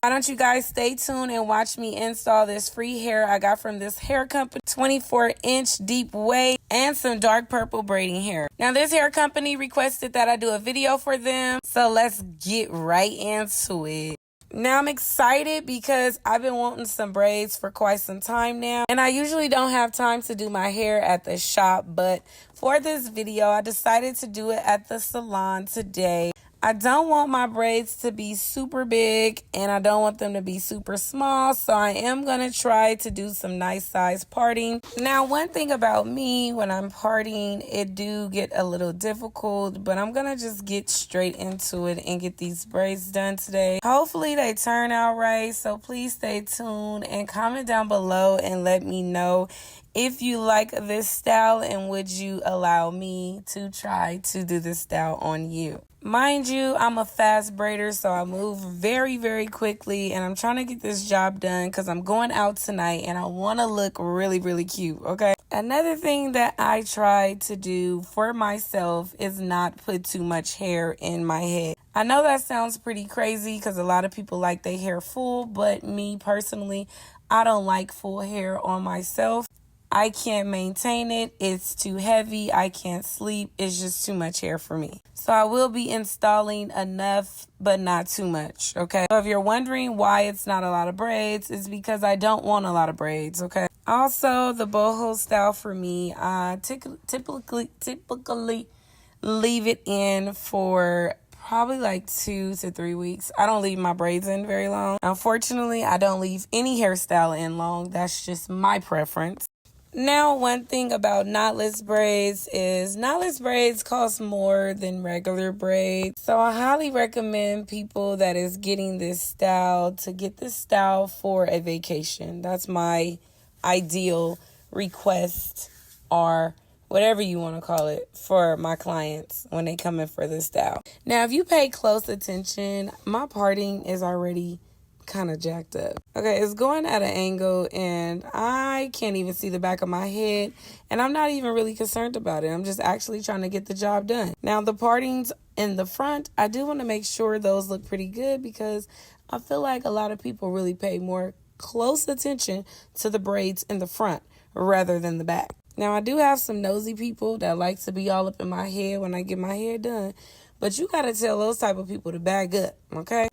Why don't you guys stay tuned and watch me install this free hair I got from this hair company, 24-inch deep wave and some dark purple braiding hair. Now this hair company requested that I do a video for them, so let's get right into it. Now I'm excited because I've been wanting some braids for quite some time now, and I usually don't have time to do my hair at the shop, but for this video I decided to do it at the salon today. I don't want my braids to be super big and I don't want them to be super small, so I am going to try to do some nice size parting. Now, one thing about me, when I'm parting, it do get a little difficult, but I'm going to just get straight into it and get these braids done today. Hopefully they turn out right, so please stay tuned and comment down below and let me know if you like this style and would you allow me to try to do this style on you. Mind you, I'm a fast braider, so I move very, very quickly, and I'm trying to get this job done because I'm going out tonight and I want to look really, really cute, okay? Another thing that I try to do for myself is not put too much hair in my head. I know that sounds pretty crazy because a lot of people like their hair full, but me personally, I don't like full hair on myself. I can't maintain it. It's too heavy. I can't sleep. It's just too much hair for me. So I will be installing enough, but not too much, okay? So if you're wondering why it's not a lot of braids, it's because I don't want a lot of braids, okay? Also, the boho style for me, I typically leave it in for probably like 2 to 3 weeks. I don't leave my braids in very long. Unfortunately, I don't leave any hairstyle in long. That's just my preference. Now, one thing about knotless braids is knotless braids cost more than regular braids. So I highly recommend people that is getting this style to get this style for a vacation. That's my ideal request, or whatever you want to call it, for my clients when they come in for this style. Now, if you pay close attention, my parting is already kind of jacked up. Okay, it's going at an angle and I can't even see the back of my head, and I'm not even really concerned about it. I'm just actually trying to get the job done. Now, the partings in the front, I do want to make sure those look pretty good because I feel like a lot of people really pay more close attention to the braids in the front rather than the back. Now, I do have some nosy people that like to be all up in my head when I get my hair done, but you got to tell those type of people to back up, okay?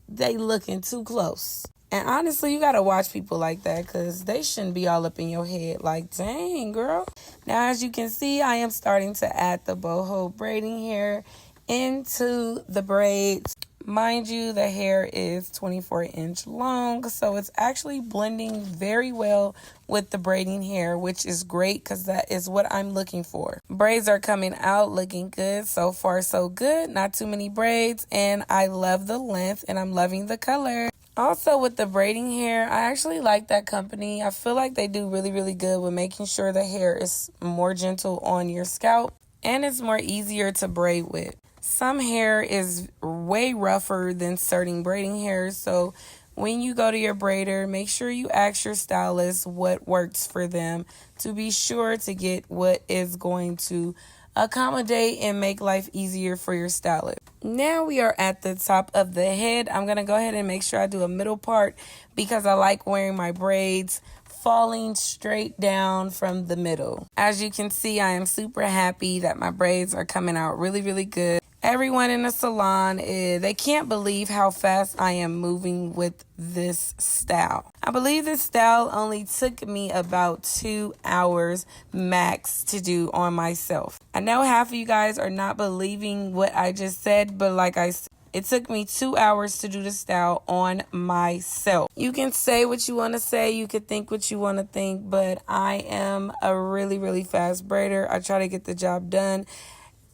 They looking too close. And honestly, you got to watch people like that because they shouldn't be all up in your head like, dang, girl. Now, as you can see, I am starting to add the boho braiding hair into the braids. Mind you, the hair is 24-inch long, so it's actually blending very well with the braiding hair, which is great because that is what I'm looking for. Braids are coming out looking good. So far, so good. Not too many braids, and I love the length, and I'm loving the color. Also, with the braiding hair, I actually like that company. I feel like they do really, really good with making sure the hair is more gentle on your scalp, and it's more easier to braid with. Some hair is way rougher than certain braiding hair, so when you go to your braider, make sure you ask your stylist what works for them to be sure to get what is going to accommodate and make life easier for your stylist. Now we are at the top of the head. I'm going to go ahead and make sure I do a middle part because I like wearing my braids falling straight down from the middle. As you can see, I am super happy that my braids are coming out really, really good. Everyone in the salon, they can't believe how fast I am moving with this style. I believe this style only took me about 2 hours max to do on myself. I know half of you guys are not believing what I just said, but like I said, it took me 2 hours to do the style on myself. You can say what you want to say. You can think what you want to think, but I am a really, really fast braider. I try to get the job done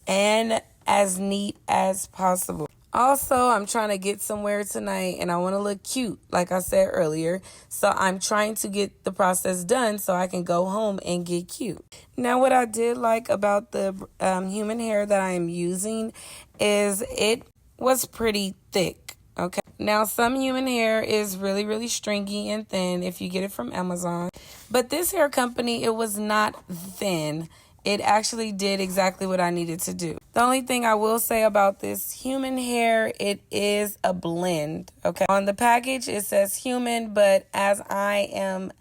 and as neat as possible. Also, I'm trying to get somewhere tonight and I want to look cute, like I said earlier. So I'm trying to get the process done so I can go home and get cute. Now, what I did like about the human hair that I am using is it was pretty thick. Okay. Now, some human hair is really, really stringy and thin if you get it from Amazon. But this hair company, it was not thin. it actually did exactly what I needed to do. The only thing I will say about this human hair, it is a blend, okay? On the package, it says human, but as I am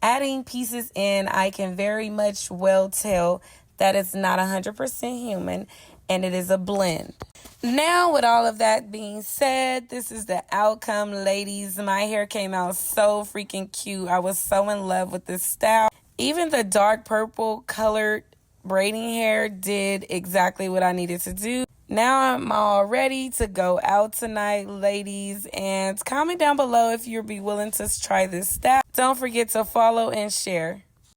adding pieces in, I can very much well tell that it's not 100% human, and it is a blend. Now, with all of that being said, this is the outcome, ladies. My hair came out so freaking cute. I was so in love with this style. Even the dark purple colored braiding hair did exactly what I needed to do. Now I'm all ready to go out tonight, ladies. And comment down below if you'll be willing to try this style. Don't forget to follow and share.